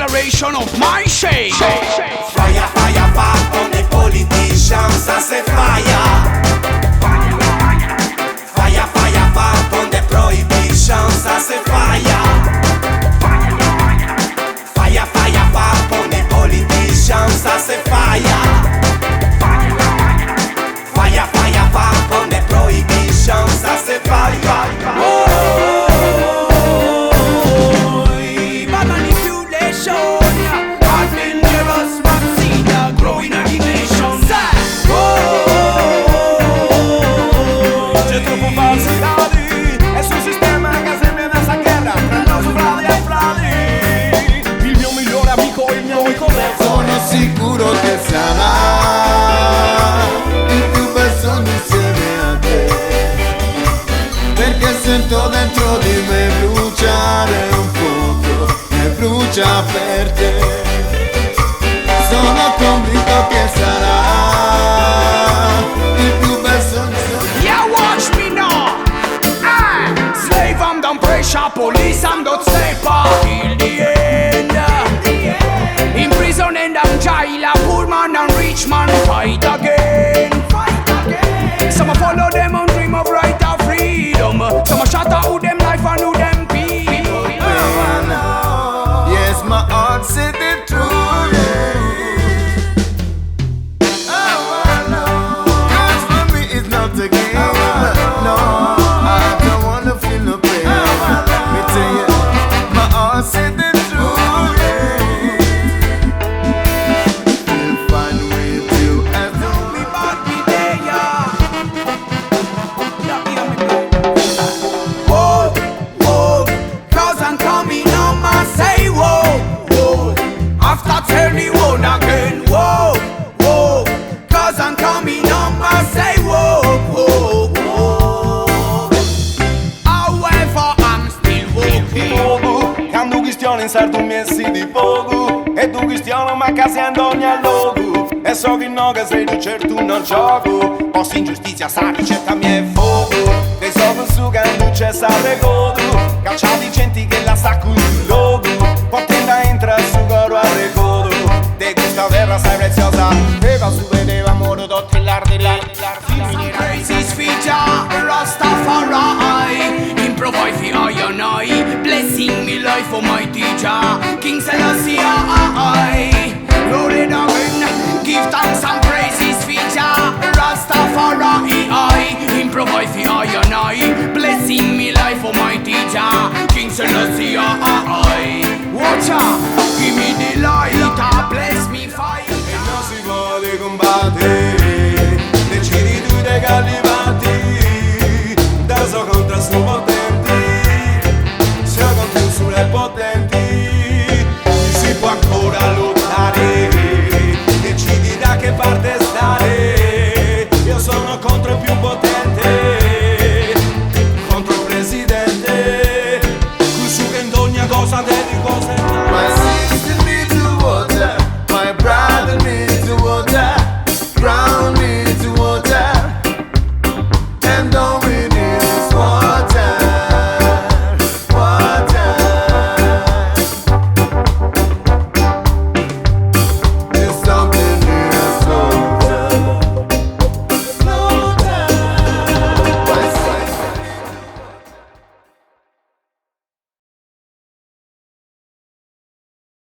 declaration of my shame. Fire, fire, fire on the politicians, I say fire. Fire, fire, fire on the prohibitions, I say fire. Fire, fire, fire on the politicians, I say fire. Fire, fire, fire on the prohibitions, I say fire. Bad manipulation, hard dangerous vaccine, growing a nation. C'è troppo falsidade, è sul sistema che sempre nessa guerra tra noi fratelli e fratelli. Il mio migliore amico, il mio amico vero. Sono sicuro che sarà il più bel sogno insieme a te, perché sento dentro di me bruciare un fuoco che brucia per te. Sono convinto che sarà il più bel sogno. Yeah, watch me now. Slave under pressure, police under stepper. Till the end. In prison and down jail, a poor man and rich man fight again. Some a follow them and dream of right of freedom. Some a shatter who them life and who them people. Yes, my heart said the truth. Cause for me it's not a game. No, I don't wanna feel no pain. Me tell you, my heart said the truth. Feel fine with you as long Me bad me there, yeah. Yeah, hear me play. Whoa, whoa, cause I'm coming on my say whoa, whoa. After 31 again, whoa, whoa, cause I'm coming on my say whoa, whoa, whoa. However, I'm still walking. Fogo, quando cristiano in sardo messi di fogo, e tu cristiano ma casando ogni logo. E so che no che sei tu certo non gioco, posso ingiustizia sa ricetta mia è fuoco. E so che su quando c'è sa regodo, cacciati gente che la sa con il logo, potendo entrare su coro a regodo. De questa terra sei preziosa, e va su vedeva amore tutti l'ardi là. Crazy feature, Rastafari. Improvise the I and I, blessing me life for my teacher. King Selassie